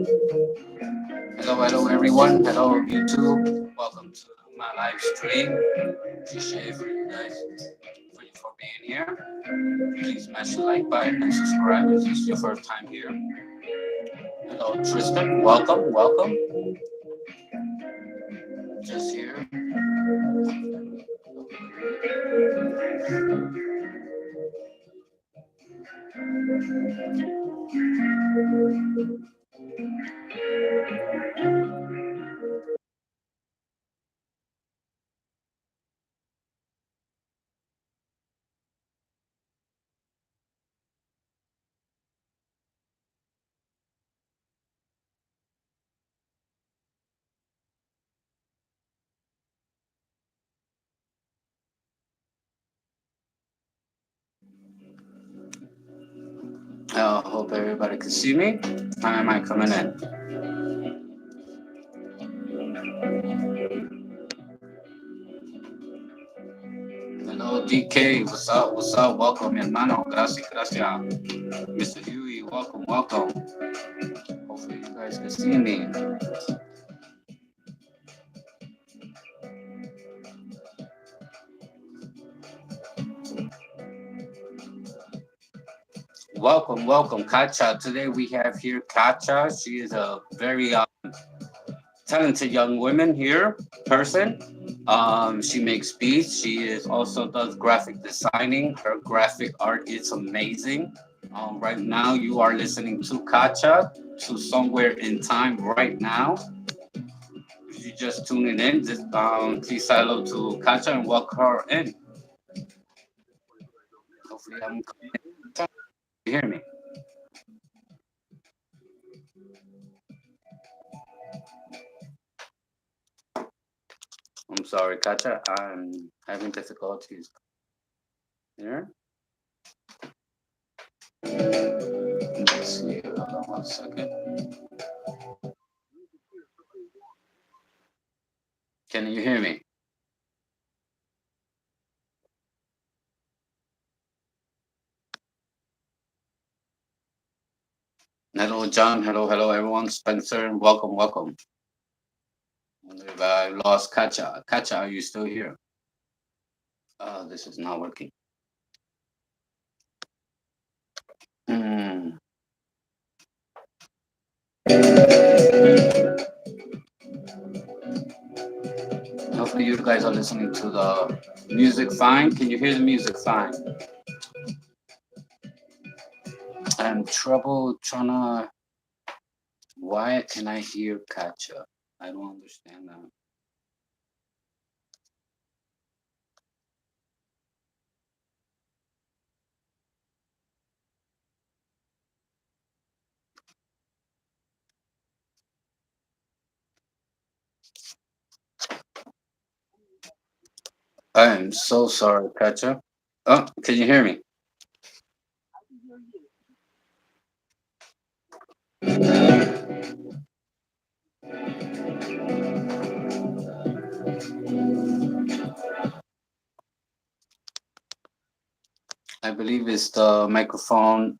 Hello everyone. Hello YouTube. Welcome to my live stream. Appreciate for you guys for being here. Please smash the like button and subscribe if this is your first time here. Hello Tristan. Welcome. Just here. I hope everybody can see me. How am I coming in? Hello DK. What's up? What's up? Welcome, hermano. Gracias. Mr. Huey, welcome. Hopefully you guys can see me. Welcome, Kacha. Today we have here Kacha. She is a very talented young woman here, person. She makes beats. She is also does graphic designing. Her graphic art is amazing. Right now you are listening to Kacha to Somewhere in Time right now. If you just tuning in, just please say hello to Kacha and welcome her in. Hopefully I'm you hear me. I'm sorry, Kacha. I'm having difficulties here. Let's see. Hold on 1 second. Can you hear me? Hello, John. Hello, everyone. Spencer, welcome. Wonder if I lost Kacha. Kacha, are you still here? This is not working. Hmm. Hopefully, you guys are listening to the music fine. Can you hear the music fine? I'm trouble trying to. Why can I hear Kacha? I don't understand that. I am so sorry, Kacha. Oh, can you hear me? I believe it's the microphone.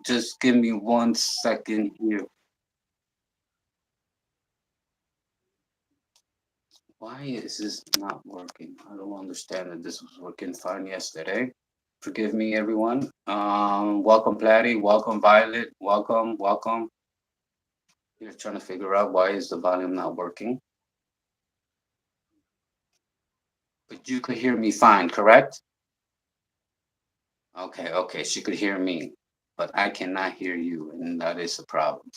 Just give me 1 second here. Why is this not working? I don't understand that this was working fine yesterday. Forgive me, everyone. Welcome, Platty. Welcome, Violet. Welcome. You're trying to figure out why is the volume not working. But you could hear me fine, correct? Okay. She could hear me, but I cannot hear you, and that is a problem.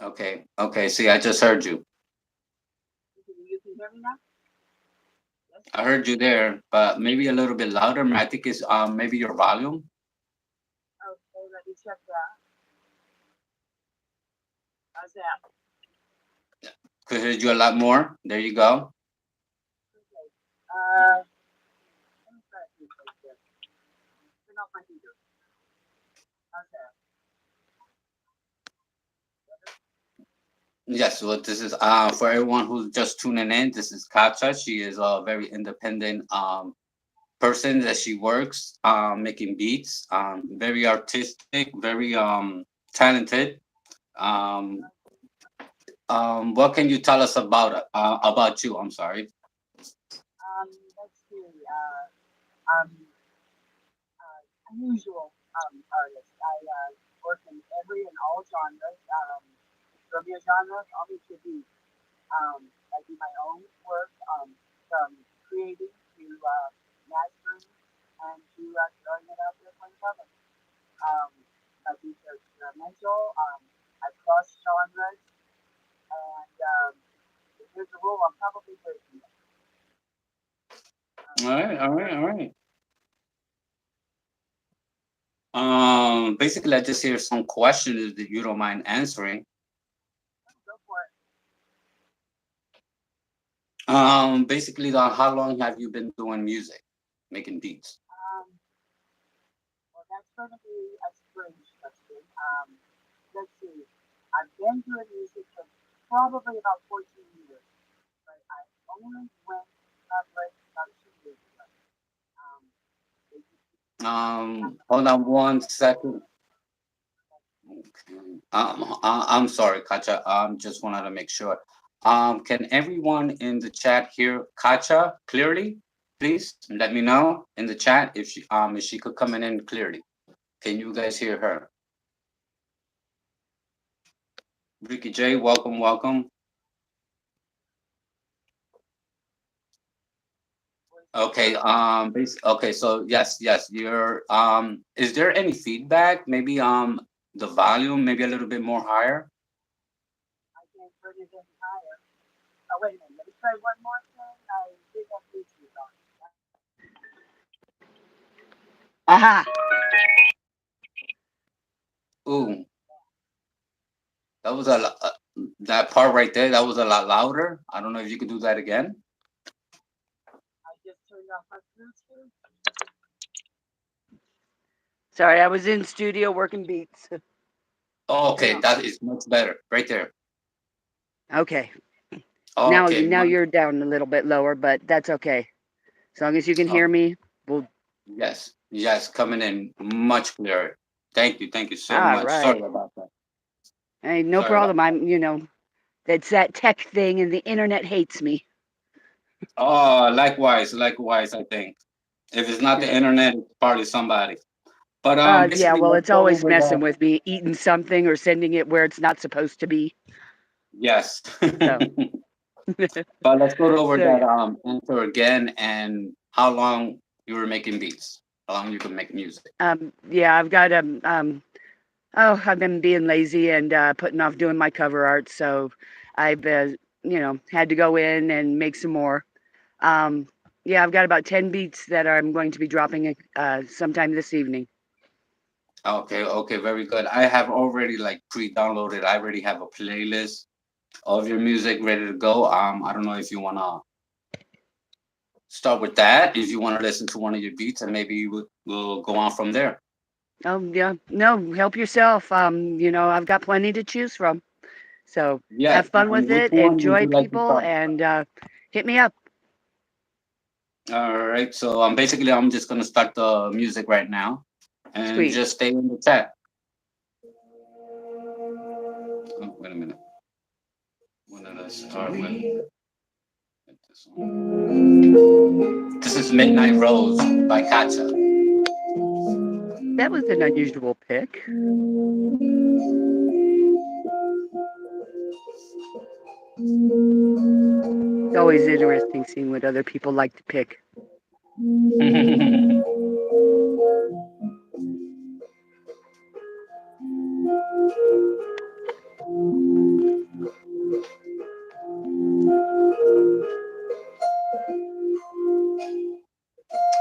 Okay. See, I just heard you. I heard you there, but maybe a little bit louder. I think it's maybe your volume. Could hear you a lot more. There you go. Yes, well, this is for everyone who's just tuning in. This is Katja. She is a very independent person that she works making beats. Very artistic, very talented. Um, what can you tell us about you? I'm sorry. Let's see. I'm unusual artist. I work in every and all genres. From your genre, I'll be to be. I do my own work from creating to mastering and to throwing it out there for the public. Um, my beats are experimental. I cross genres, and if there's a rule, I'm probably breaking it. All right, all right, all right. Basically, I just hear some questions that you don't mind answering. Go for it. Basically, how long have you been doing music, making beats? Well, that's going to be a strange question. Let's see. I've been doing music for probably about 14 years, but I only went public about 2 years ago. Um, Hold on one second. Okay. I'm sorry, Kacha. Just wanted to make sure. Can everyone in the chat hear Kacha clearly? Please let me know in the chat if she could come in clearly. Can you guys hear her? Ricky J, welcome, welcome. Okay, okay, so yes, yes, is there any feedback? Maybe the volume maybe a little bit more higher? I can't put it any higher. Oh, wait a minute. Let me try one more thing. I did have Bluetooth on. Aha! Ooh, that was that part right there, that was a lot louder. I don't know if you could do that again. I just turned off my Bluetooth. Sorry, I was in studio working beats. Oh, okay, No. that is much better right there. Okay. Now Okay, now you're down a little bit lower, but that's okay. As long as you can oh, hear me, we'll yes, yes, coming in much clearer. Thank you so all much. Sorry right. about that. Hey, no Sorry about problem. That's that tech thing and the internet hates me. Oh, likewise, likewise, I think. If it's not the internet, it's probably somebody. But Yeah, basically, well, let's it's go always over messing that. with me, eating something or sending it where it's not supposed to be. Yes. So, But let's go over so that yeah. answer again and how long you were making beats, how long you could make music. Yeah, I've got oh, I've been being lazy and putting off doing my cover art, so I've had to go in and make some more. Um, yeah, I've got about 10 beats that I'm going to be dropping sometime this evening. Okay, okay, very good. I have already like pre-downloaded. I already have a playlist of your music ready to go. I don't know if you wanna start with that, if you wanna listen to one of your beats, and maybe we'll go on from there. Oh, yeah. No, help yourself. I've got plenty to choose from. So Yes, have fun and with which it, one would enjoy you like to people, start? and hit me up. All right, so basically I'm just gonna start the music right now, and Sweet. just stay in the chat. Oh, wait a minute. When did I start with? This one. This is Midnight Rose by Katja. That was an unusual pick. It's always interesting seeing what other people like to pick.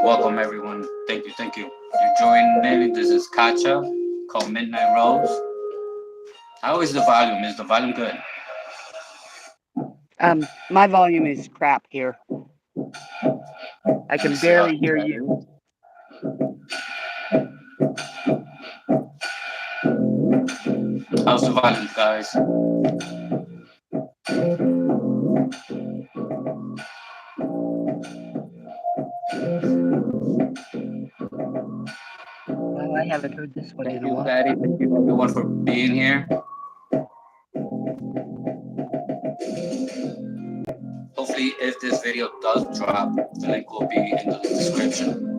Welcome everyone. Thank you, thank you. You're joining in. This is Katja called Midnight Rose. How is the volume? Is the volume good? My volume is crap here. I Let me can see how barely hear that you. is. How's the volume, guys? I haven't heard this one Thank in a you, while. Patty. Thank you, everyone, for being here. Hopefully, if this video does drop, the link will be in the description.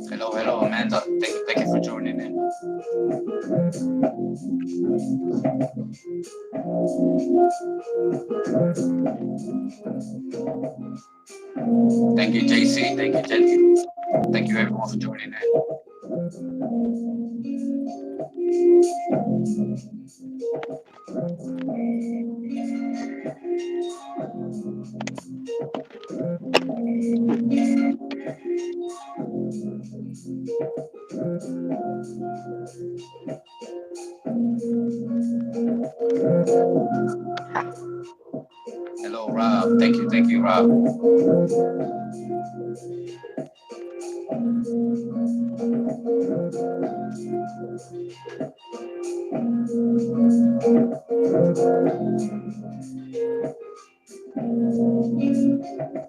Hello, Amanda. Thank you for joining in. Thank you, JC. Thank you, Jenny. Thank you, everyone, for joining in. Hello, Rob. Thank you, Rob.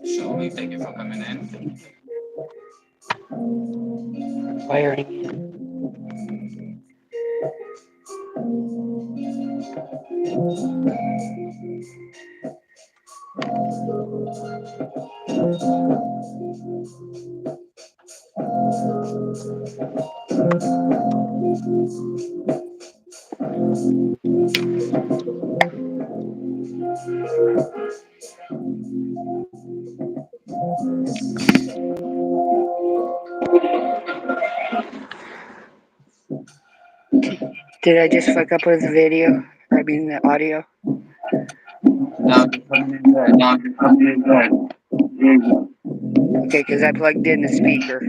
Shelby, thank you for coming in. Wiring. Did I just fuck up with the video? I mean the audio? Now you're coming in good. Now you're coming in good. Okay, because I plugged in the speaker.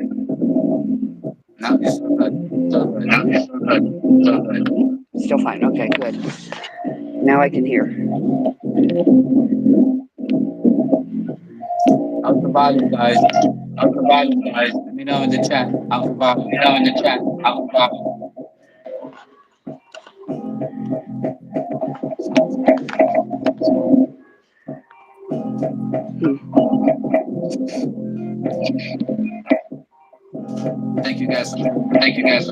Now you're so good. So good. Now you're so good. So good. Still fine. Okay, good. Now I can hear. How's the volume, guys? How's the volume, guys? Let me know in the chat. How's the volume? Let me know in the chat. How's the volume? Thank you guys. Thank you guys.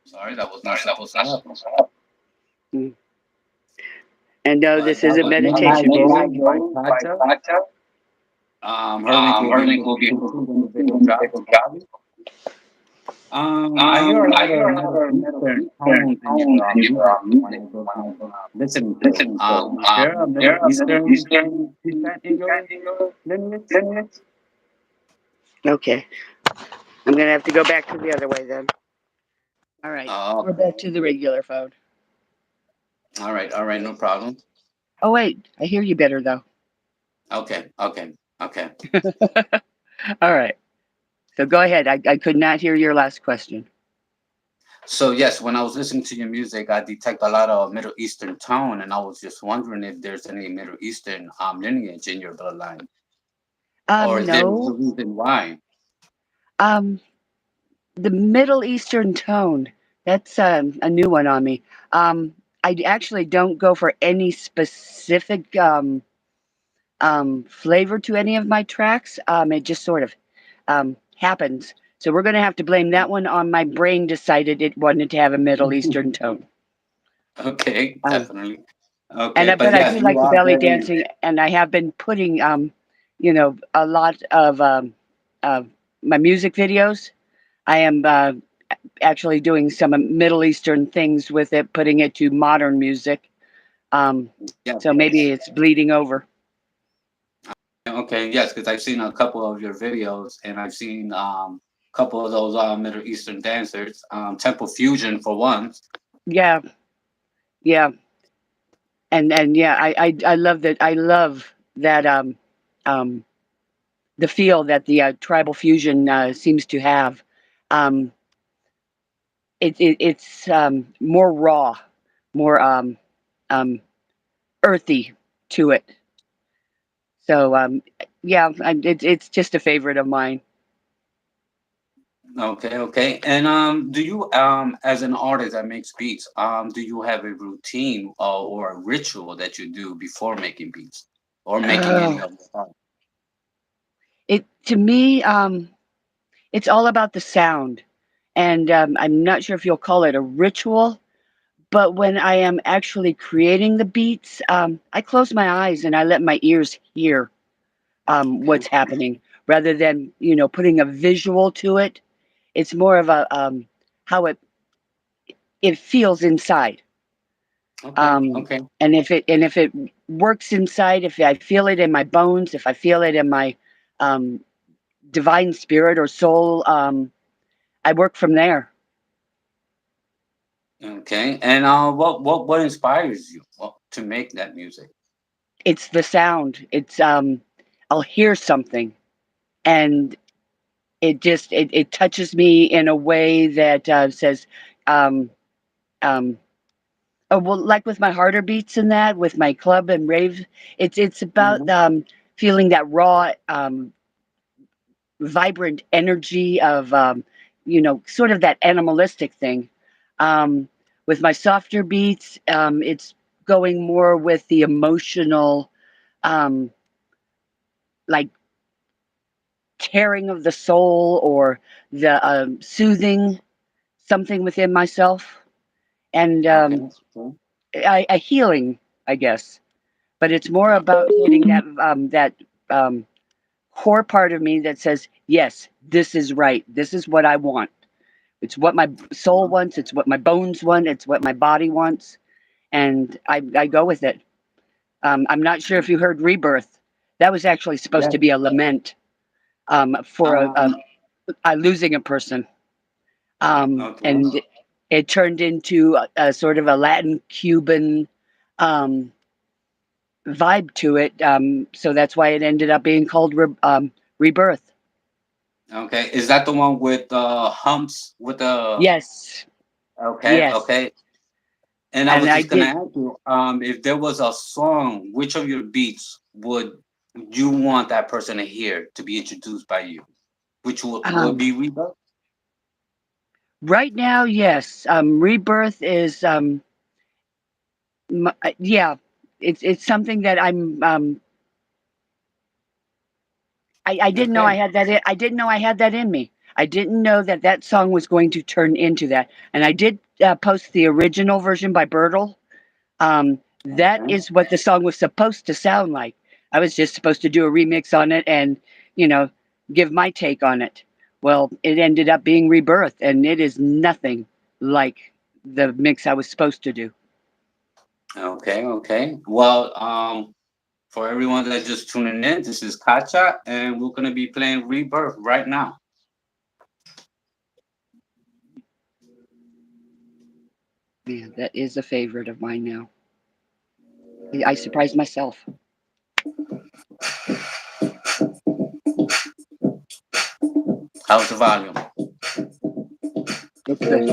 Sorry, that was not supposed to happen. And no, this isn't meditation music. Her link will be in the video drop. I hear a lot of Middle Eastern tones in your music when I go listening to. Is there a Middle Eastern descent in your lineage? Okay. I'm going to have to go back to the other way then. All right. We're back to the regular phone. All right, no problem. Oh, wait. I hear you better, though. Okay. All right. So go ahead. I could not hear your last question. So yes, when I was listening to your music, I detect a lot of Middle Eastern tone, and I was just wondering if there's any Middle Eastern lineage in your bloodline, or is there a No. reason why? The Middle Eastern tone. That's a new one on me. I actually don't go for any specific flavor to any of my tracks. It just sort of happens. So we're going to have to blame that one on my brain decided it wanted to have a Middle Eastern tone. Okay, definitely. Okay, And but I do like the belly dancing, and I have been putting, you know, a lot of my music videos. I am actually doing some Middle Eastern things with it, putting it to modern music. So maybe it's bleeding over. Okay, yes, because I've seen a couple of your videos, and I've seen a couple of those Middle Eastern dancers, Temple Fusion for one. Yeah, and yeah, I love that. I love that the feel that the tribal fusion seems to have. Um, it's more raw, more um, earthy to it. So yeah, it's just a favorite of mine. Okay, okay. And do you as an artist that makes beats, do you have a routine or a ritual that you do before making beats or making any Oh, of the song? it to me, it's all about the sound, and I'm not sure if you'll call it a ritual, but when I am actually creating the beats, I close my eyes and I let my ears hear Okay, what's happening rather than putting a visual to it. It's more of a how it feels inside. okay, Um, okay, and if it works inside, if I feel it in my bones, if I feel it in my um, divine spirit or soul, I work from there. okay. And what inspires you to make that music? It's the sound. It's I'll hear something and it touches me in a way that says um, um, oh, well, like with my harder beats and that, with my club and rave, it's about Hmm. feeling that raw, vibrant energy of sort of that animalistic thing. With my softer beats, it's going more with the emotional, um, like tearing of the soul or the soothing something within myself and Okay, cool. a healing, I guess. But it's more about hitting that um, core part of me that says, yes, this is right. This is what I want. It's what my soul wants. It's what my bones want. It's what my body wants, and I go with it. I'm not sure if you heard "Rebirth." That was actually supposed Yeah. to be a lament for Um. a losing a person, Okay. and it turned into a sort of a Latin Cuban um, vibe to it. So that's why it ended up being called Rebirth. Okay. Is that the one with humps with the? Yes, Okay. yes, Okay. And I and was I just gonna did. ask you, if there was a song, which of your beats would you want that person to hear to be introduced by you? Which would Um, be Reba? right now, yes, Rebirth is yeah, it's something that I didn't know I Okay. had that. I didn't know I had that in me. I didn't know that that song was going to turn into that. And I did post the original version by Bertel. That Okay. is what the song was supposed to sound like. I was just supposed to do a remix on it and, you know, give my take on it. Well, it ended up being Rebirth, and it is nothing like the mix I was supposed to do. Okay. Okay. Well, for everyone that's just tuning in, this is Kacha, and we're gonna be playing Rebirth right now. Yeah, that is a favorite of mine now. I surprised myself. How's the volume? It's good.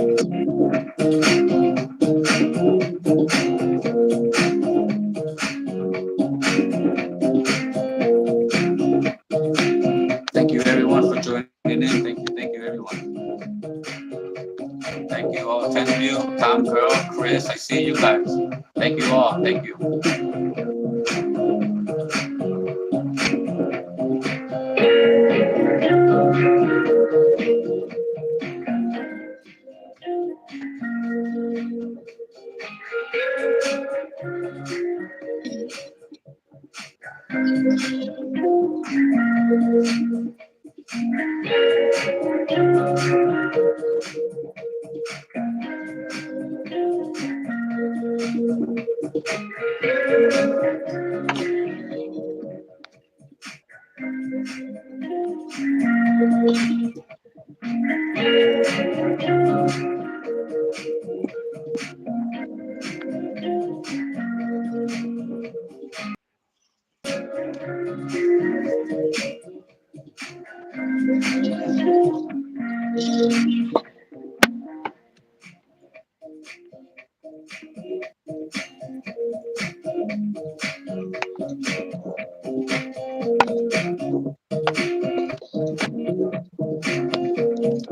Thank you everyone for joining in. Thank you everyone. Thank you all. 10 of you, Tom, Girl, Chris, I see you guys. Thank you all. Thank you.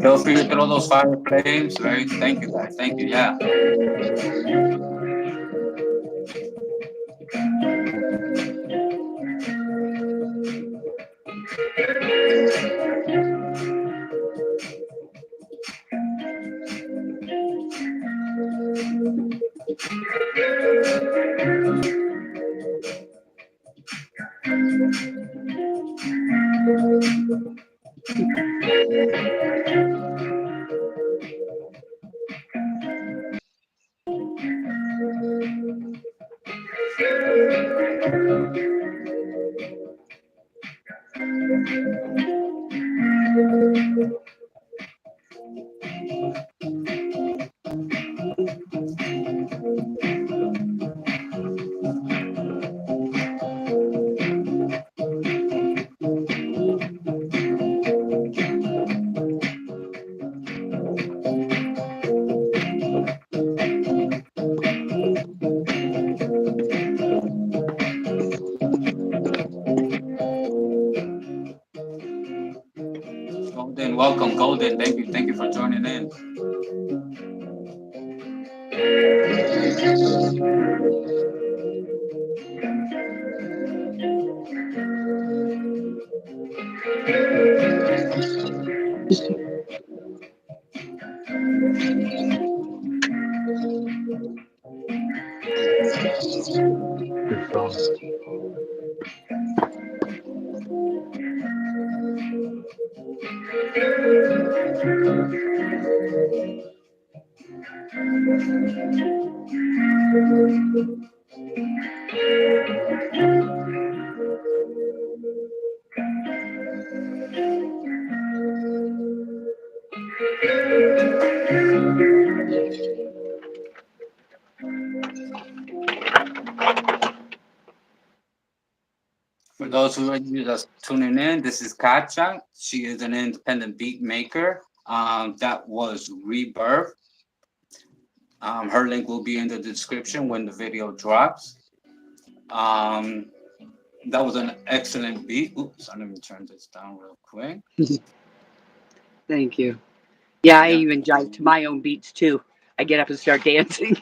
Feel free to throw those fire flames. Very, thank you guys. Thank you. Yeah. Golden, welcome, Golden. Thank you. Thank you for joining in. Good song. For those who are just tuning in, this is Katja. She is an independent beat maker. That was Rebirth. Her link will be in the description when the video drops. Um, that was an excellent beat. Oops, let me turn this down real quick. Thank you. Yeah, I Yeah. even jive to my own beats too. I get up and start dancing.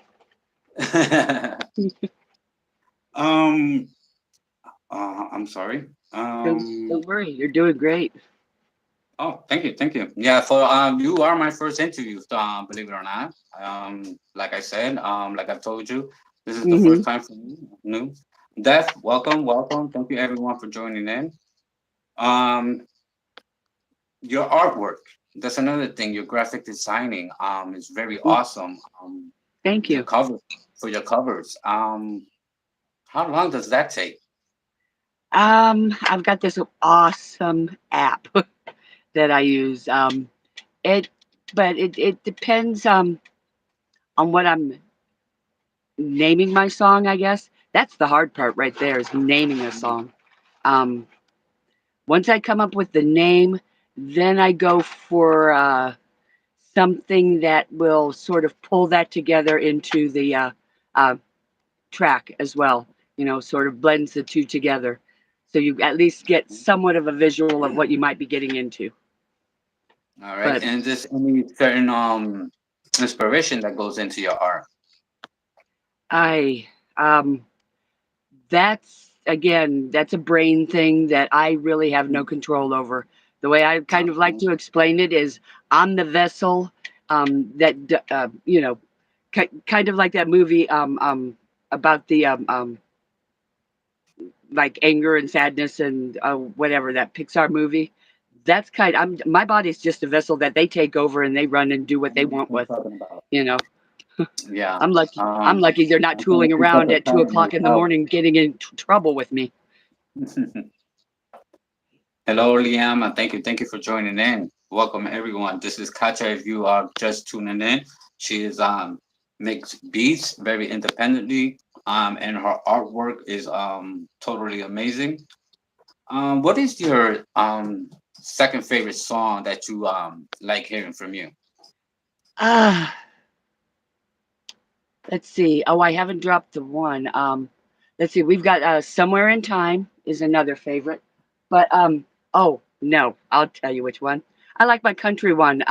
um, I'm sorry. Don't worry, you're doing great. Oh, thank you, thank you. Yeah, for you are my first interview, believe it or not. Like I said, like I told you, this is the Hmm. first time for me. New, Def, welcome, welcome. Thank you everyone for joining in. Um, your artwork. That's another thing. Your graphic designing is very awesome. Thank Your you. cover for your covers. How long does that take? I've got this awesome app that I use. It, but it depends on what I'm naming my song. I guess that's the hard part right there is naming a song. Um, Once I come up with the name, then I go for something that will sort of pull that together into the uh, track as well. You know, sort of blends the two together. So you at least get somewhat of a visual of what you might be getting into. All right, But and is this any certain inspiration that goes into your art? I, um, that's again, that's a brain thing that I really have no control over. The way I kind of like Okay. to explain it is I'm the vessel you know, kind of like that movie about the like anger and sadness and whatever that Pixar movie. That's kind. I'm my body's just a vessel that they take over and they run and do what I they know want what with. I'm talking about. You know, Yeah. I'm lucky. I'm Um, lucky they're not I'm trying tooling to think of around the at two title o'clock in the myself. morning getting in trouble with me. Hello, Liam, and thank you for joining in. Welcome, everyone. This is Katja. If you are just tuning in, she is makes beats very independently, and her artwork is totally amazing. What is your second favorite song that you like hearing from you? Ah, let's see. Oh, I haven't dropped the one. Let's see. We've got "Somewhere in Time" is another favorite, but oh no, I'll tell you which one. I like my country one.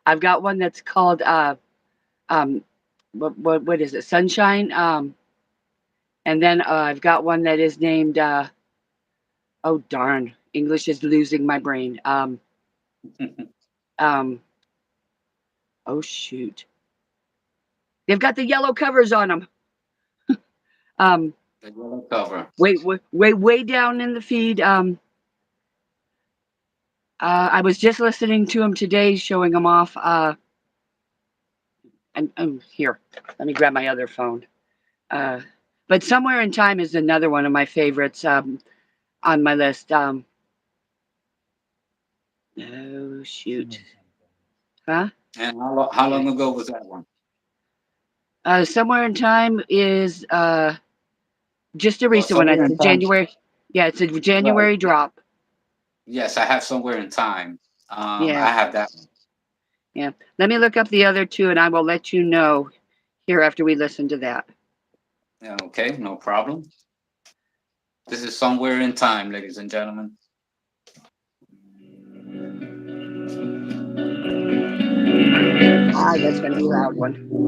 I've got one that's called um, what is it? Sunshine. And then I've got one that is named oh darn, English is losing my brain. Um, oh shoot, they've got the yellow covers on them. Um, The yellow cover. way down in the feed. I was just listening to him today, showing him off. And oh, here, let me grab my other phone. Uh, but "Somewhere in Time" is another one of my favorites on my list. Oh shoot, huh? And how long ago was that one? "Somewhere in Time" is just a Well, recent one. somewhere It's in a time. January. Yeah, it's a Right. January drop. Yes, I have somewhere in time. Yeah, I have that one. yeah. Let me look up the other two, and I will let you know here after we listen to that. Yeah, okay, no problem. This is somewhere in time, ladies and gentlemen. Ah, that's gonna be a loud one.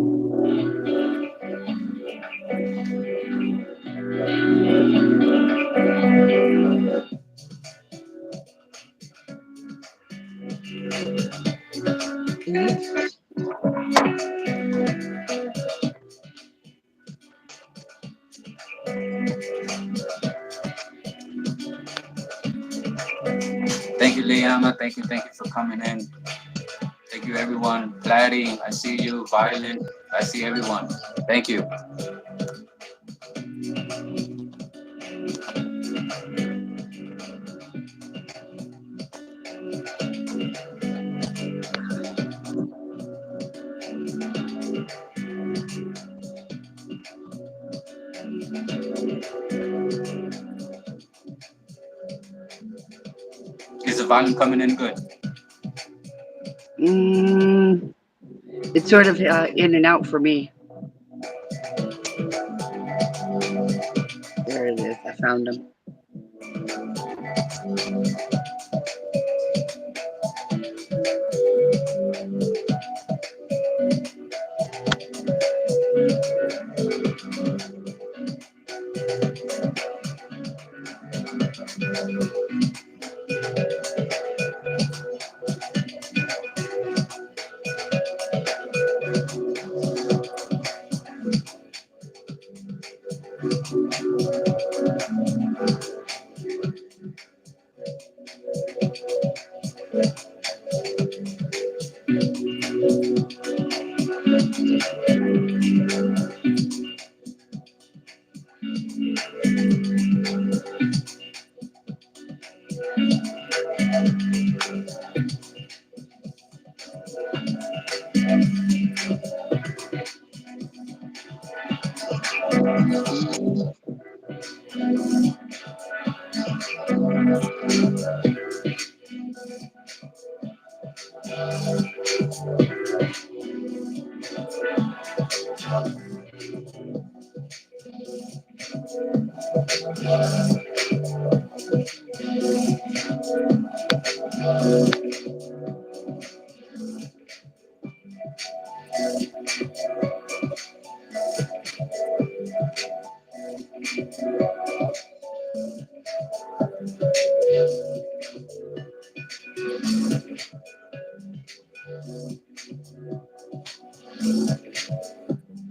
Thank you, Liama. Thank you for coming in. Thank you, everyone. Gladys, I see you. Violet, I see everyone. Thank you. Is the volume coming in good? Mm, it's sort of in and out for me. There it is. I found them.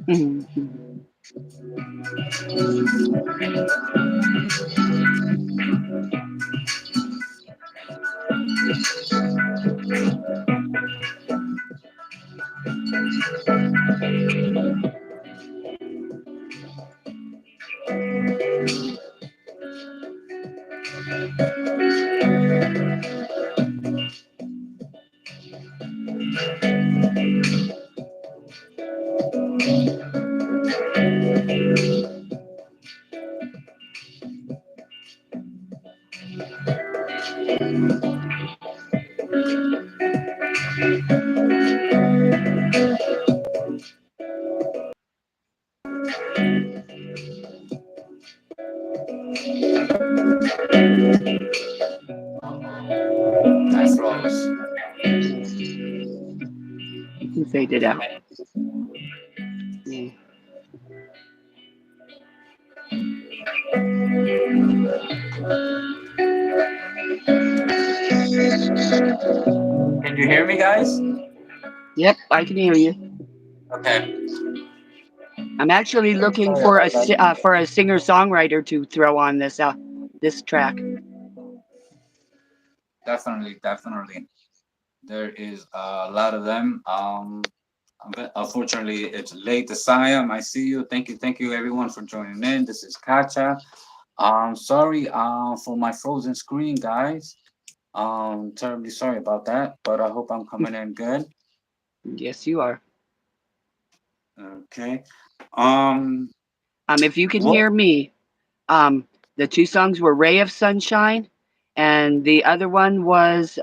Mhm. I froze. You can fade it out. Yeah. Can you hear me, guys? Yep, I can hear you. Okay. I'm actually looking Sorry for about that. for a singer songwriter to throw on this track. Definitely, definitely. There is a lot of them. Unfortunately, it's late. Siam, I see you. Thank you, everyone, for joining in. This is Kacha. Sorry, for my frozen screen, guys. Terribly sorry about that, but I hope I'm coming in good. Yes, you are. Okay. Um, If you can what? hear me, the two songs were "Ray of Sunshine," and the other one was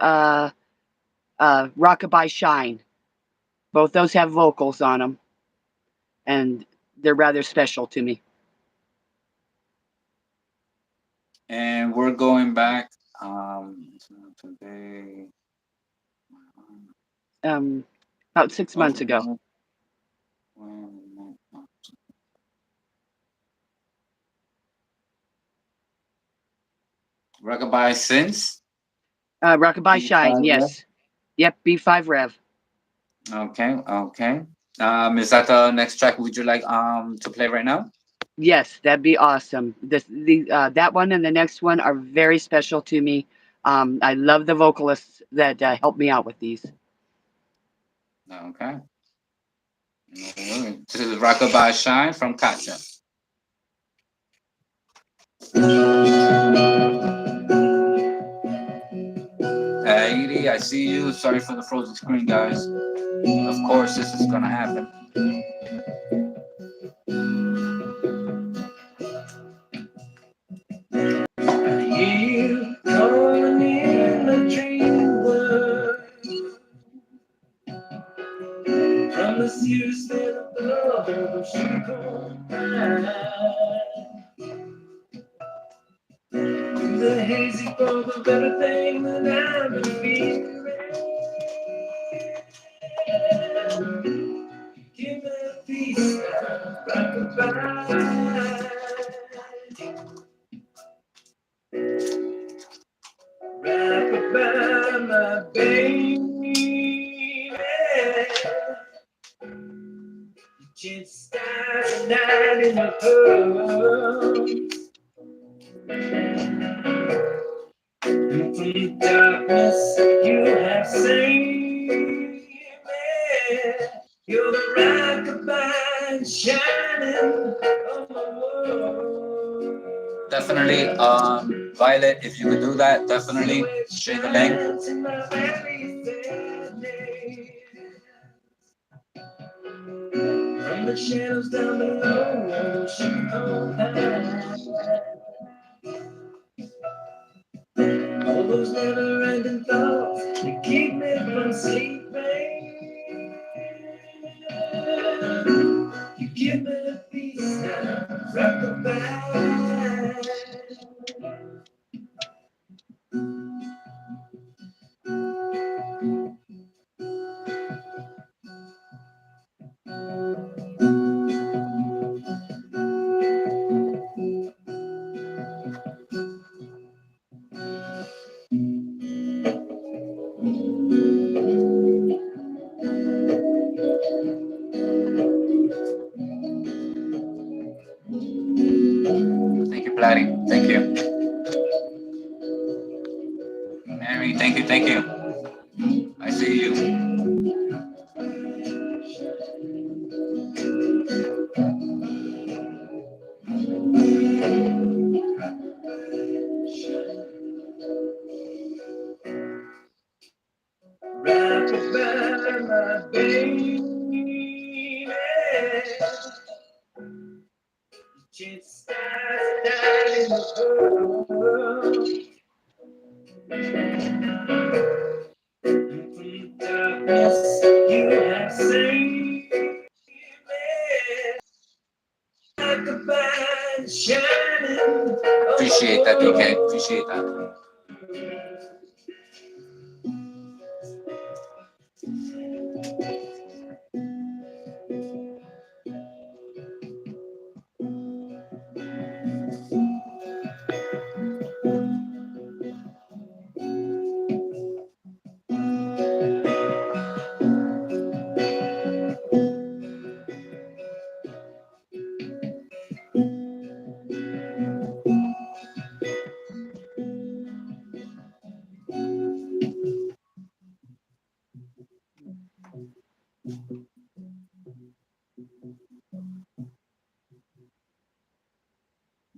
"Rockabye Shine." Both those have vocals on them, and they're rather special to me. And we're going back. Today. Um, about 6 months ago. Oh, Rockabye since "Rockabye Shine," B5 Rev. yes. Yep, B5 Rev. Okay, okay. Is that the next track? Would you like to play right now? Yes, that'd be awesome. That one and the next one are very special to me. I love the vocalists that help me out with these. Okay. This is Rockabye Shine from Katja. Hey, Edie, I see you. Sorry for the frozen screen, guys. Of course, this is gonna happen. You calling in my dream world from the sears that above she come the hazy fog of everything that I've been feeling. Give me a piece now, rock-a-bye. Rock-a-bye, my baby. Just start a night in the pub. And from the darkness you have saved me. You're the rockabye shining on my world. Definitely, Violet, if you could do that, definitely share the link. In my very sadness. From the shadows down below, she come high. All those never-ending thoughts that keep me from sleeping. You give me a piece now, rock-a-bye. Thank you, Platty. Thank you. Mary, thank you. I see you. Rock-a-bye, my baby. Just stars down in the world. And from the dark that, DK. Appreciate that.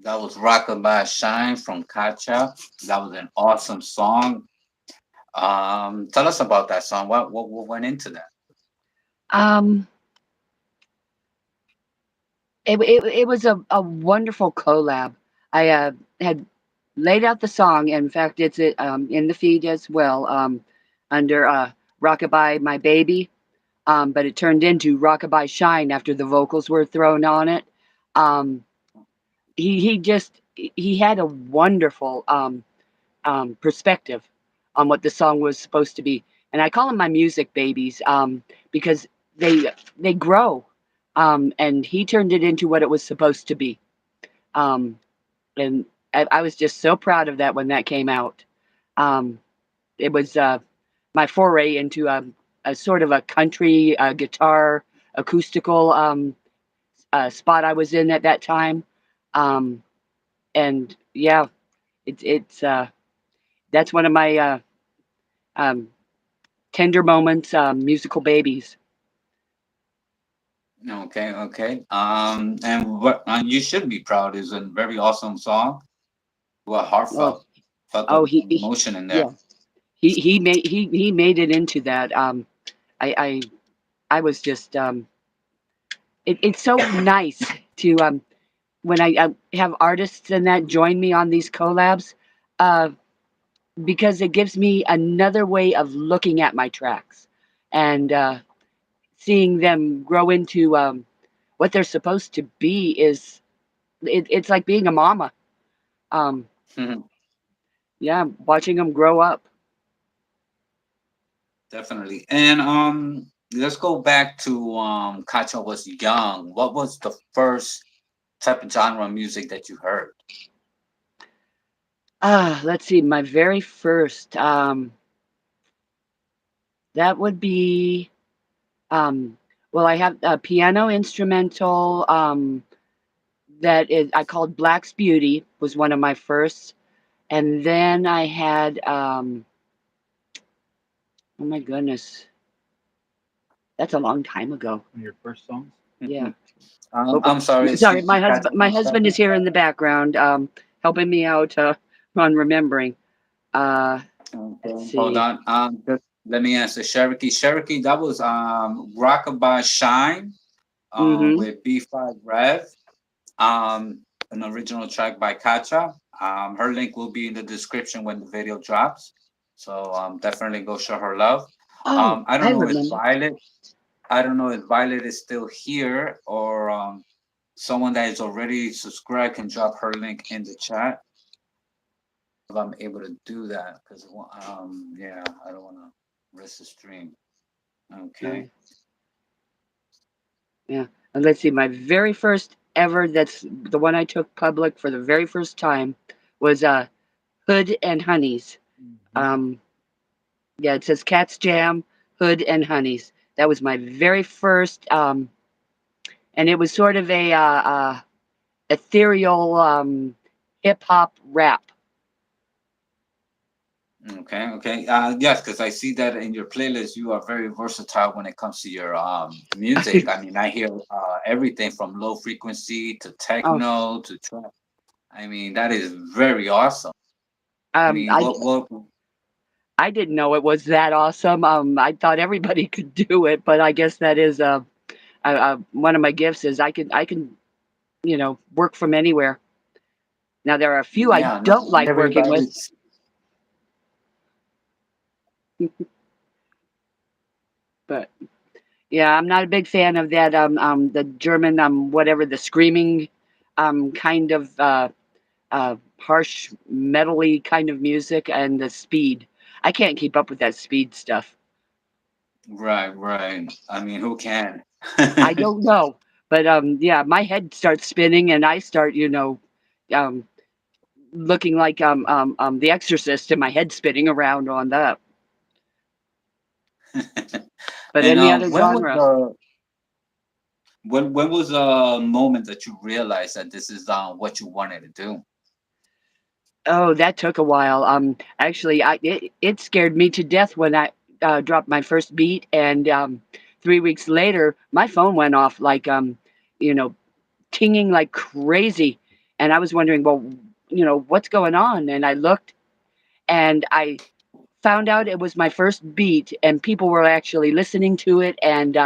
That was Rockabye Shine from Kacha. That was an awesome song. Tell us about that song. What went into that? Um, it was a wonderful collab. I had laid out the song. In fact, it's in the feed as well, under Rockabye My Baby. But it turned into Rockabye Shine after the vocals were thrown on it. Um, he had a wonderful perspective on what the song was supposed to be, and I call them my music babies, because they grow, and he turned it into what it was supposed to be, um, and I was just so proud of that when that came out. Um, it was my foray into a sort of a country guitar acoustical spot I was in at that time, um, and yeah, it's that's one of my um, tender moments, musical babies. Okay, okay. And what you should be proud is a very awesome song. Well, Oh, heartfelt, felt oh, the emotion in there. yeah, he made it into that. I I I was just it's so nice to when I have artists and that join me on these collabs, uh, because it gives me another way of looking at my tracks and seeing them grow into what they're supposed to be. It's like being a mama. Um, yeah, watching them grow up. Definitely. And let's go back to Kacha was young. What was the first type of genre of music that you heard? Let's see, my very first, that would be, um, well, I have a piano instrumental, that is, I called Black's Beauty was one of my first. And then I had, oh my goodness, that's a long time ago. Your first songs? Yeah. I'm sorry, Sorry, excuse me, Kacha, my one husband is second. here in the background, helping me out on remembering. Uh, let's Okay, hold see. on. Just let me answer Cherokee. Cherokee, that was Rockabye Shine Mm-hmm. with B5 Rev. An original track by Kacha. Her link will be in the description when the video drops. So definitely go show her love. Oh, I I don't know if remember. Violet. I don't know if Violet is still here or someone that is already subscribed can drop her link in the chat if I'm able to do that because yeah, I don't want to risk the stream. Uh, Okay. yeah. And let's see. My very first ever. That's the one I took public for the very first time. Was Hood and Honeys. Mm-hmm. Yeah, it says Cats Jam, Hood and Honeys. That was my very first, and it was sort of a ethereal hip hop rap. Okay, okay. Yes, because I see that in your playlist, you are very versatile when it comes to your music. I mean, I hear everything from low frequency to Oh, techno to trap. I mean, that is very awesome. I um, mean, I what I didn't know it was that awesome. I thought everybody could do it, but I guess that is one of my gifts is I can work from anywhere. Now there are a few I yeah, not don't like working with, everybody's but yeah, I'm not a big fan of that the German whatever the screaming kind of harsh, metally kind of music and the speed. I can't keep up with that speed stuff. Right, right. I mean, who can? I don't know, but yeah, my head starts spinning, and I start, um, looking like The Exorcist, and my head spinning around on that. But And any other when was genre? the when was the moment that you realized that this is what you wanted to do? Oh, that took a while. Actually, it scared me to death when I dropped my first beat, and 3 weeks later, my phone went off like you know, tinging like crazy, and I was wondering, well, what's going on? And I looked, and I found out it was my first beat, and people were actually listening to it and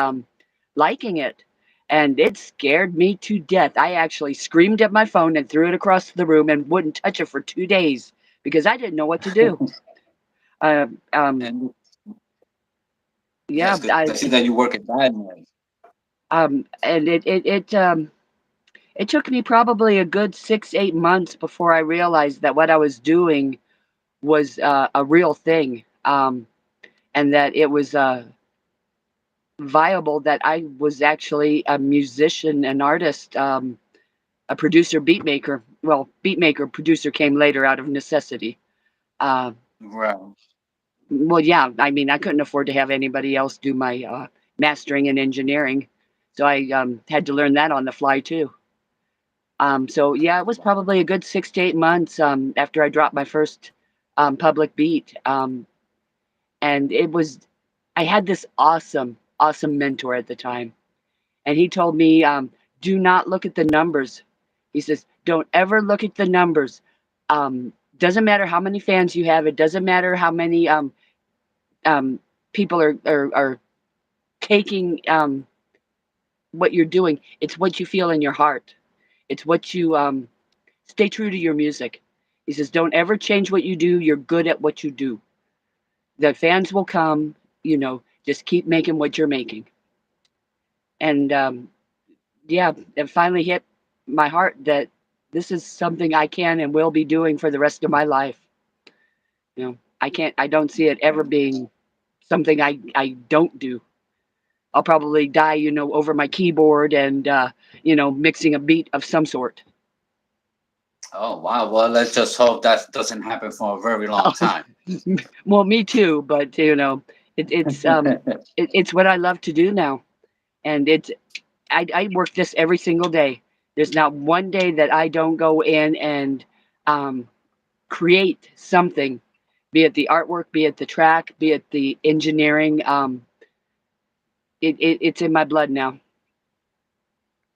liking it. And it scared me to death. I actually screamed at my phone and threw it across the room and wouldn't touch it for 2 days because I didn't know what to do. Uh, um, And yeah, yes, because I see that you work at that. and it took me probably a good 6 8 months before I realized that what I was doing was a real thing, and that it was viable, that I was actually a musician, an artist, a producer, beat maker. Well, beat maker, producer came later out of necessity. Uh, Right. well, yeah, I mean, I couldn't afford to have anybody else do my mastering and engineering, so I had to learn that on the fly too. So yeah, it was probably a good 6 to 8 months after I dropped my first public beat, and it was. I had this awesome, awesome mentor at the time, and he told me, "Do not look at the numbers." He says, "Don't ever look at the numbers. Doesn't matter how many fans you have. It doesn't matter how many um, people are taking what you're doing. It's what you feel in your heart. It's what you stay true to your music." He says, "Don't ever change what you do. You're good at what you do. The fans will come. Just keep making what you're making." And yeah, it finally hit my heart that this is something I can and will be doing for the rest of my life. I don't see it ever being something I don't do. I'll probably die, over my keyboard and, mixing a beat of some sort. Oh wow. Well, let's just hope that doesn't happen for a very long time. Well, me too, but, it's what I love to do now. And I work this every single day. There's not one day that I don't go in and um, create something, be it the artwork, be it the track, be it the engineering. It's in my blood now.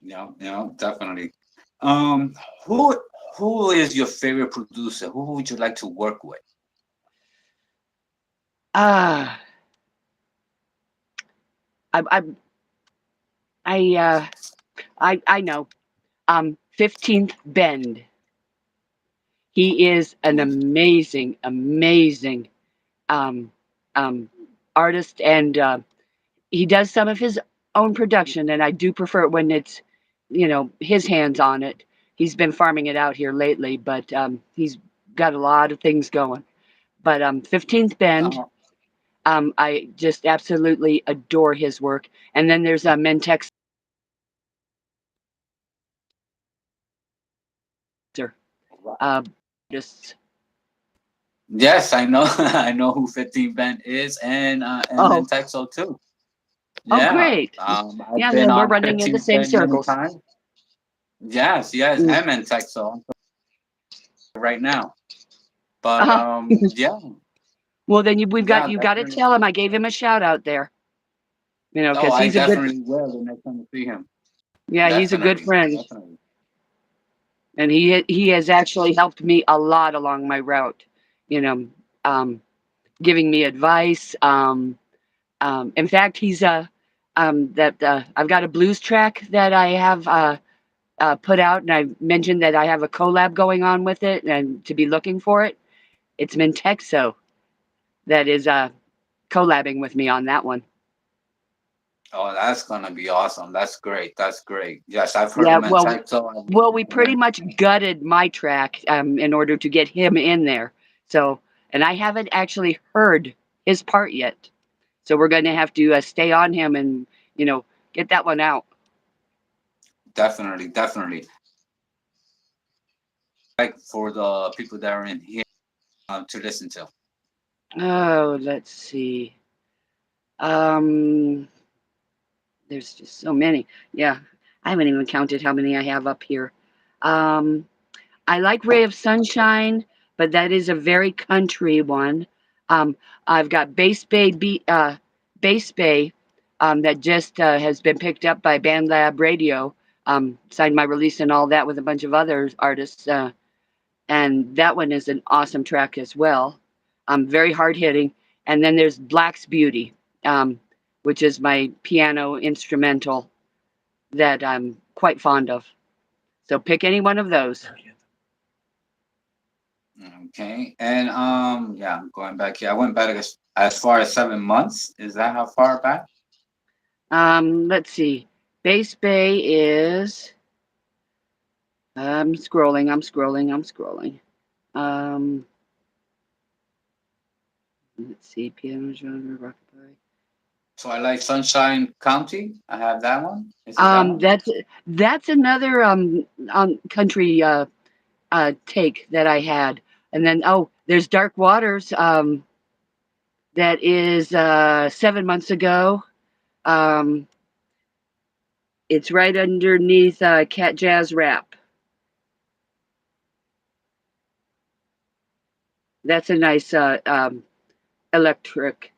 Yeah, yeah, definitely. Um, who who is your favorite producer? Who would you like to work with? Ah, I I I I know. 15th Bend. He is an Ooh, amazing, amazing um, um, artist, and he does some of his own production, and I do prefer it when it's, his hands on it. He's been farming it out here lately, but he's got a lot of things going. But 15th Bend, oh, I just absolutely adore his work. And then there's Mentex, wow. uh, just Yes, I know. I know who 15 Bent is, and then oh Texo too. oh Yeah, great, I've yeah. been Then we're on running in the 15 same Bent many circles. times. Yes, yes, Mm. I'm in Texo right now. But Uh, yeah, well, then yeah, you got to definitely. tell him I gave him a shout out there. Oh, Because I he's a good, definitely will the next time I see him. yeah, he's a good Definitely, friend. definitely. And he has actually helped me a lot along my route, you know, um, giving me advice. In fact, he's that I've got a blues track that I have put out, and I mentioned that I have a collab going on with it, and to be looking for it. It's Mintexo that is collabing with me on that one. Oh, that's gonna be awesome. That's great. That's great. Yes, I've heard Yeah, of well, Mentalito. we pretty much gutted my track in order to get him in there. So, and I haven't actually heard his part yet. So we're going to have to stay on him and get that one out. Definitely, definitely. Like for the people that are in here to listen to. Oh, let's see. Um, there's just so many. Yeah, I haven't even counted how many I have up here. Um, I like Ray of Sunshine, but that is a very country one. Um, I've got Bass Bay, that just has been picked up by Band Lab Radio. Signed my release and all that with a bunch of other artists, and that one is an awesome track as well. Very hard hitting. And then there's Black's Beauty, um, which is my piano instrumental that I'm quite fond of. So pick any one of those. Okay. And yeah, I'm going back here. I went back as far as 7 months. Is that how far back? Let's see. Base Bay is. I'm scrolling. I'm scrolling. I'm scrolling. Um, let's see. Piano genre, rockabye. Twilight Sunshine County. I have that one. Is it that one? That's another country take that I had, and then there's Dark Waters. That is 7 months ago. Um, it's right underneath Cat Jazz Rap. That's a nice electric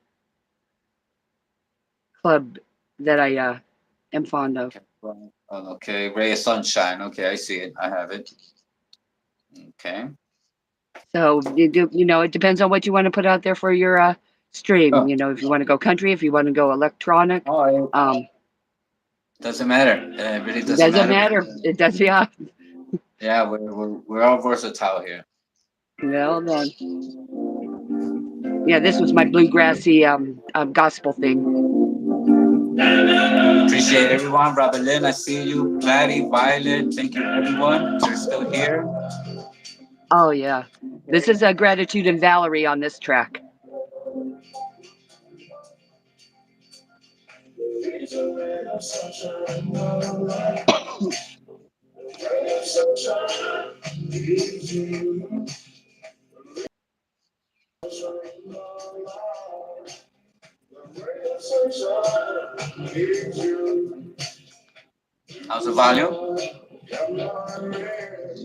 club that I am fond of. Okay. Well, okay. Ray of Sunshine. Okay, I see it. I have it. Okay. So it depends on what you want to put out there for your stream. Oh, If you want to go country, if you want to go electronic, oh, it um, doesn't matter. It really doesn't doesn't matter. matter. It does, yeah. Yeah, we're all versatile here. Well then, yeah. This was my bluegrassy gospel thing. Appreciate everyone. Robert Lynn, I see you. Patty, Violet, thank you everyone. You're still here. Oh yeah, this is a gratitude and Valerie on this track. How's the volume?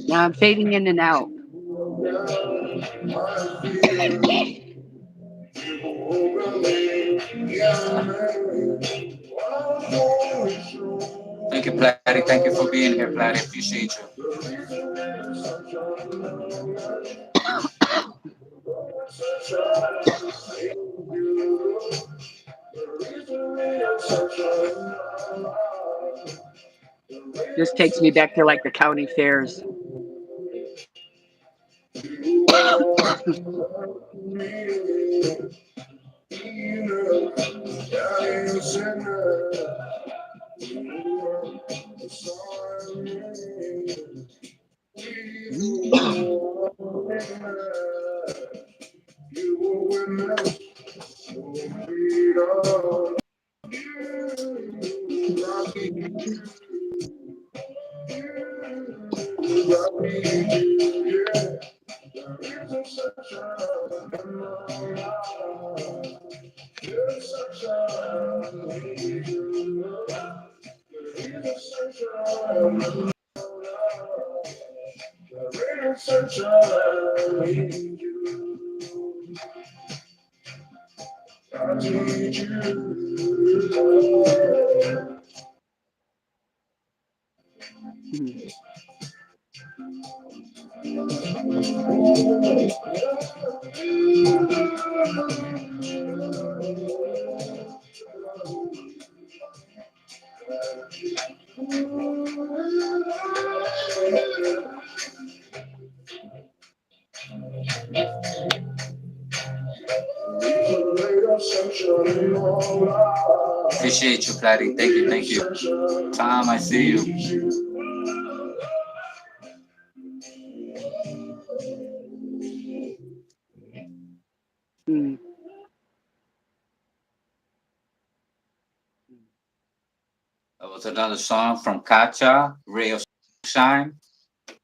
Now I'm fading in and out. Thank you, Platty. Thank you for being here, Platty. Appreciate you. This takes me back to like the county fairs. Appreciate you, Platty. Thank you, thank you. Tom, I see you. Mm. That was another song from Kacha, Ray of Shine.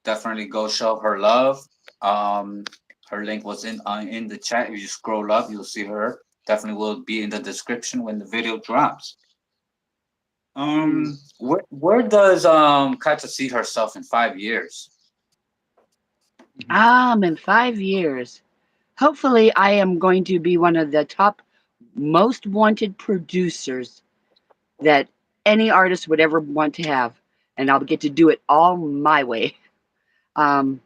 Definitely go show her love. Um, her link was in the chat. If you scroll up, you'll see her. Definitely will be in the description when the video drops. Mm. Where does Kacha see herself in 5 years? In 5 years, hopefully, I am going to be one of the top most wanted producers that any artist would ever want to have, and I'll get to do it all my way. Um,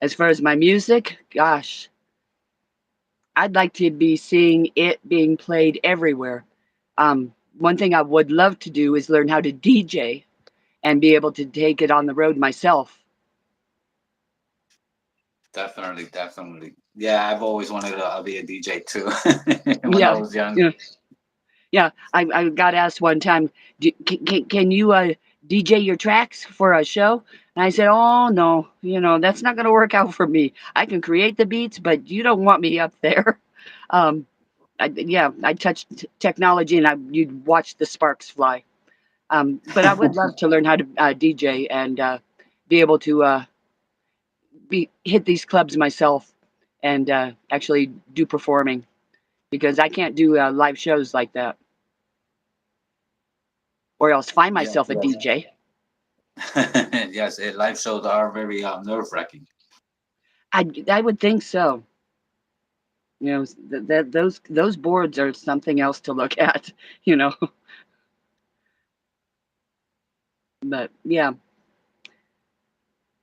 as far as my music, gosh, I'd like to be seeing it being played everywhere. One thing I would love to do is learn how to DJ and be able to take it on the road myself. Definitely, definitely. Yeah, I've always wanted to be a DJ too when I Yeah, was young. yeah, yeah. I got asked one time, can you DJ your tracks for a show? And I said, oh no, that's not going to work out for me. I can create the beats, but you don't want me up there. Um, yeah, I touched technology and you'd watch the sparks fly. But I would love to learn how to DJ and be able to hit these clubs myself and actually do performing because I can't do live shows like that, or else find Yes, myself a yes. DJ. Yes, live shows are very nerve-wracking. I would think so. Those boards are something else to look at. You know, but yeah,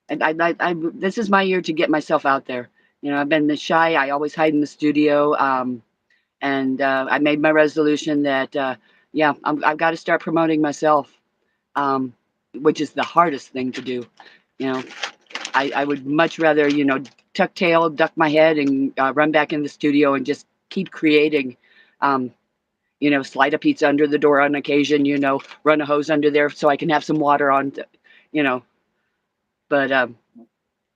this is my year to get myself out there. I've been shy. I always hide in the studio. And I made my resolution that yeah, I've got to start promoting myself, um, which is the hardest thing to do. You know, I would much rather tuck tail, duck my head, and run back in the studio and just keep creating. Um, slide a pizza under the door on occasion. Run a hose under there so I can have some water on. You know, but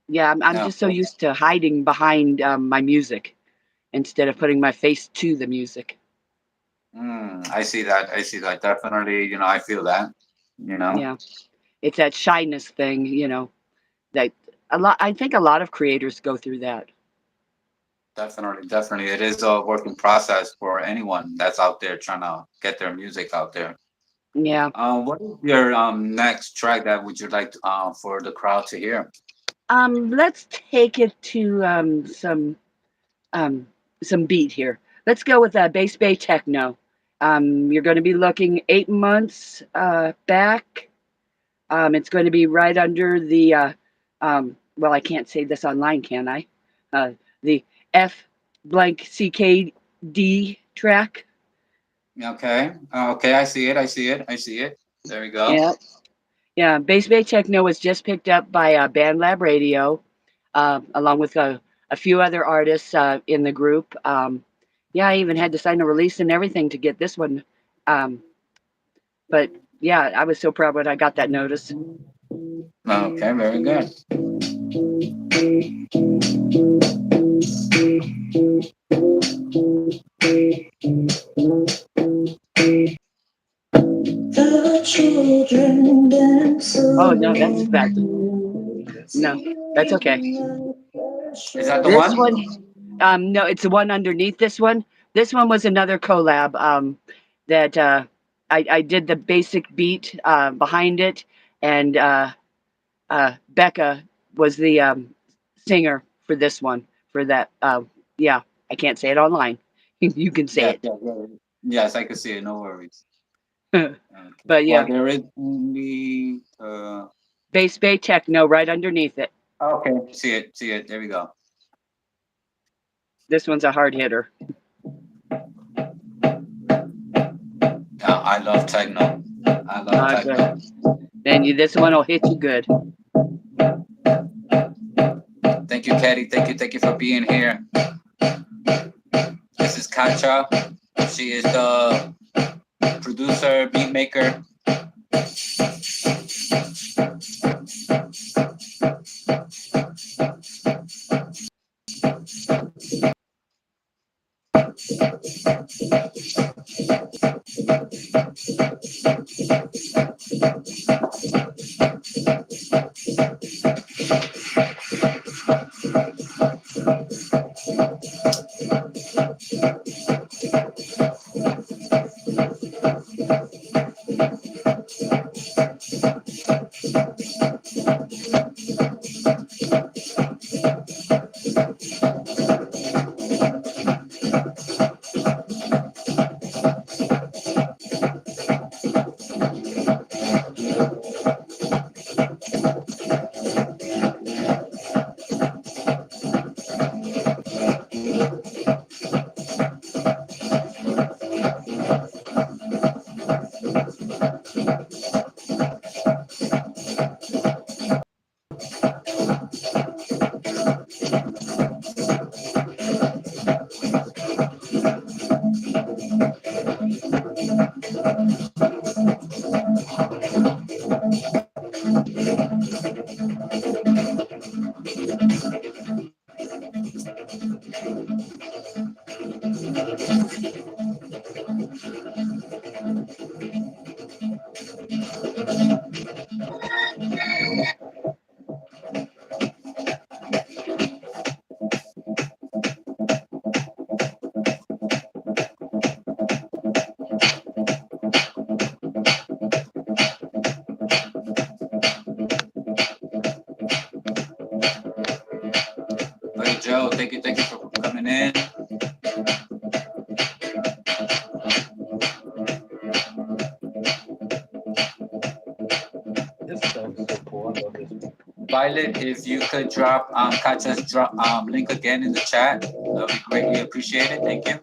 yeah, I'm No, just so used to hiding behind my music instead of putting my face to the music. I see that. I see that. Definitely, I feel that. You know, Yeah. It's that shyness thing, that I think a lot of creators go through that. definitely, definitely. It is a working process for anyone that's out there trying to get their music out there. Yeah. What is your next track that would you like for the crowd to hear? Let's take it to um some beat here. Let's go with Bass Bay Techno. You're going to be looking 8 months back. It's going to be right under the well, I can't say this online, can I? The F blank CKD track. Okay. Okay, I see it. I see it. I see it. There we go. Yeah. Yeah, Bass Bay Techno was just picked up by Band Lab Radio, along with a few other artists in the group. Yeah, I even had to sign a release and everything to get this one. Um, but yeah, I was so proud when I got that notice. Okay, very good. The children dance Oh no, that's bad. No, that's okay. Is that the This one? one, no, it's the one underneath this one. This one was another collab that I did the basic beat behind it, and Becca was the singer for this one. For that, yeah, I can't say it online. You can say Yes, it. yes, yes. Yes, I can see it. No worries. Okay. But Well, yeah, there is only. Bass Bay Techno right underneath it. Okay, see it. See it. There we go. This one's a hard hitter. Yeah, I love techno. I love Good. techno. Then this one will hit you good. Thank you, Katie. Thank you for being here. This is Kacha. She is the producer, beat maker. Hey Joe, thank you for coming in. This song's so cool. I love this one. Violet, if you could drop Katya's link again in the chat, that would be greatly appreciated. Thank you.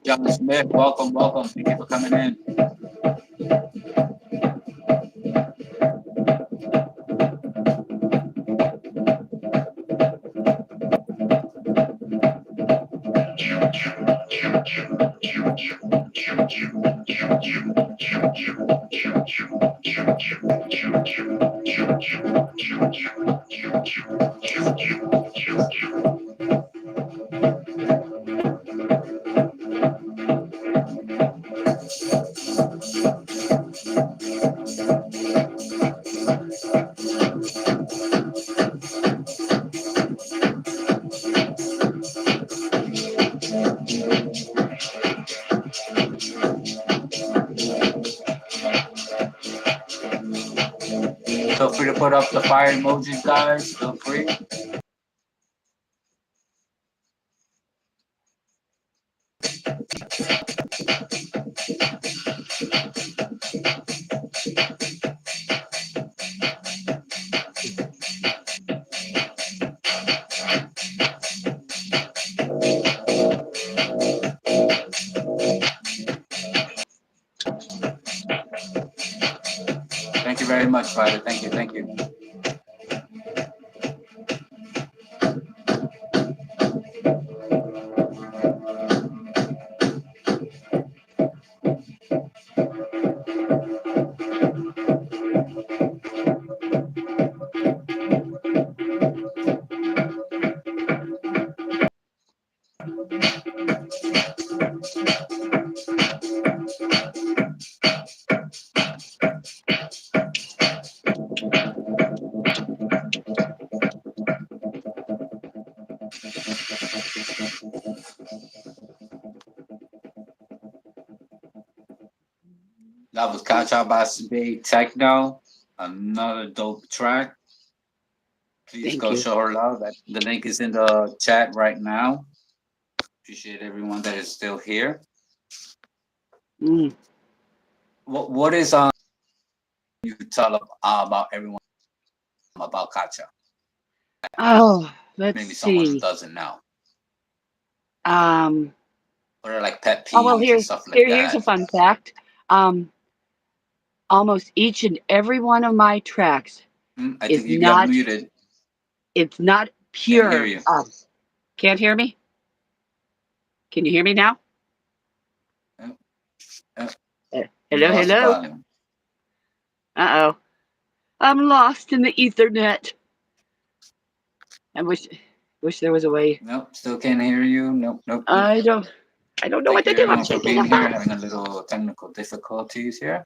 John Smith, welcome. Thank you for coming in. Feel free to put up the fire emojis, guys. Feel free. Thank you very much, Violet. Thank you. That was Kacha by Big Techno. Another dope track. Please Thank go you. show her love. The link is in the chat right now. Appreciate everyone that is still here. Mm. What is you tell about everyone about Katya? Oh, let's Maybe someone who see. doesn't know. Um, What are like pet oh well, peeves and stuff like here's a that? fun fact. Um, almost each and every one of my tracks I is think you got not. muted. It's not Can't hear pure. you. Can't hear me? Can you hear me now? Oh, oh, Hello, you lost the hello. volume. Uh-oh. I'm lost in the Ethernet. I wish there was a way. Nope, still can't hear you. Nope, nope, nope. I don't know what Thank to you do. I'm everyone for shaking being the here. box. Having a little technical difficulties here.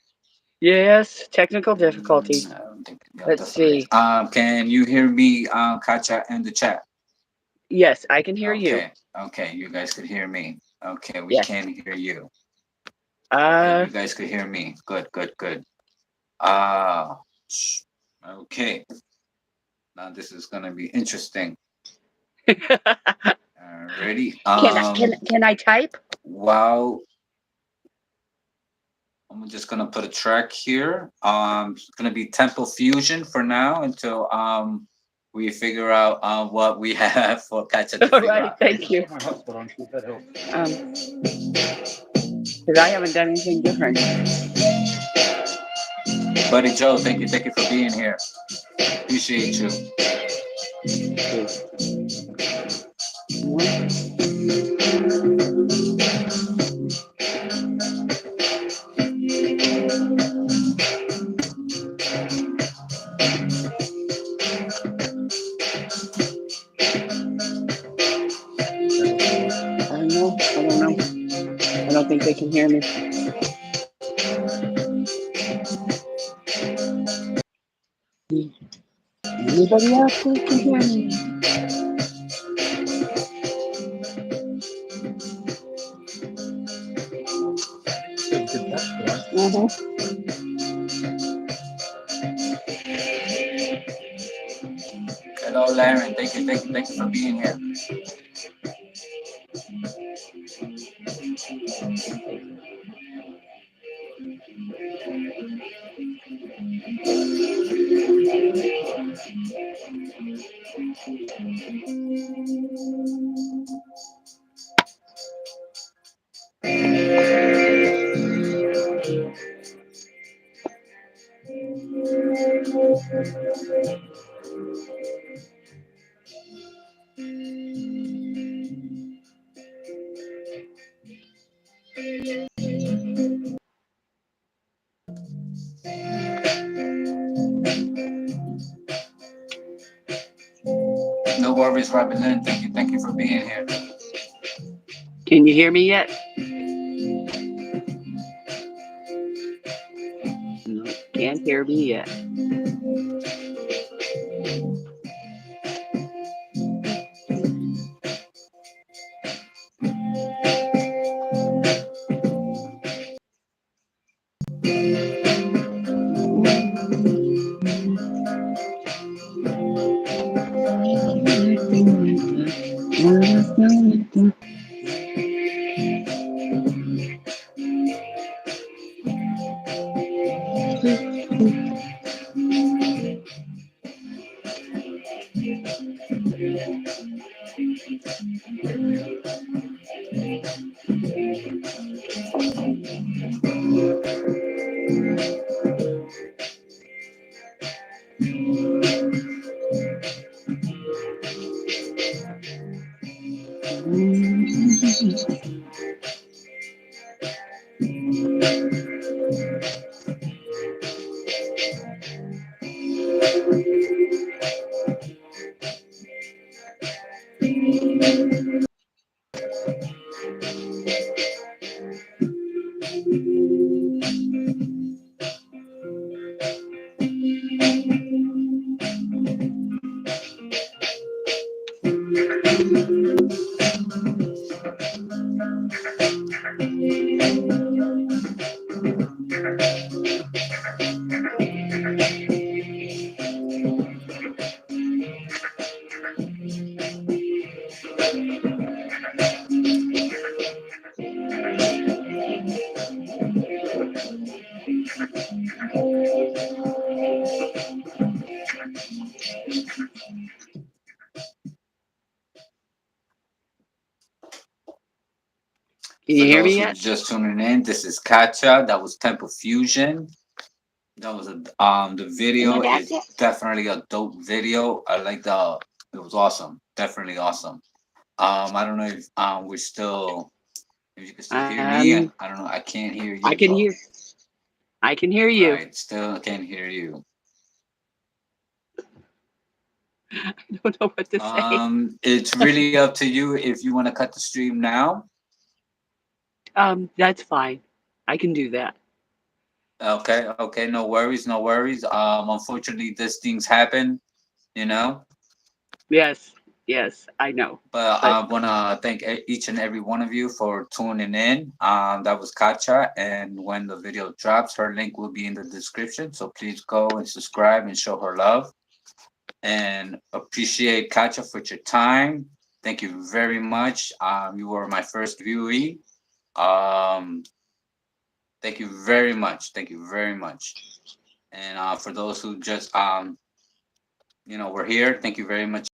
Yes, technical difficulty. I don't think Let's that's what it is. see. Can you hear me, Katya, in the chat? Yes, I can hear you. Okay, you guys could hear me. Okay, we Yes. can hear you. Okay, Uh, you guys could hear me. Good. Okay. Now this is gonna be interesting. Alrighty. can I type? Wow. I'm just gonna put a track here. It's gonna be Temple Fusion for now until we figure out what we have for Katya to All figure right, out. thank you. My hotspot on, see if that helps. Because I haven't done anything different. Buddy Joe, thank you for being here. Appreciate you. I don't know. I don't think they can hear me. Anybody else that can hear me? Good background. Hello, Laren. Thank you for being here. No worries, Robin Lynn. Thank you for being here. Can you hear me yet? No, can't hear me yet. Can For you hear those me who yet? just tuning in, this is Katja. That was Temple Fusion. That was the video is definitely a dope video. I like it was awesome. Definitely awesome. I don't know if we're still if you can still hear me. Um, I don't know. I can't hear I you can though. hear. I can hear you. Right. Still can't hear you. I don't know what to say. It's really up to you if you want to cut the stream now. That's fine. I can do that. Okay, okay, no worries, no worries. Unfortunately, these things happen, you know. Yes, yes, I know. But But I want to thank each and every one of you for tuning in. That was Katja, and when the video drops, her link will be in the description. So please go and subscribe and show her love. And appreciate Katja for your time. Thank you very much. You were my first viewee. Um, thank you very much. Thank you very much. And for those who just we're here. Thank you very much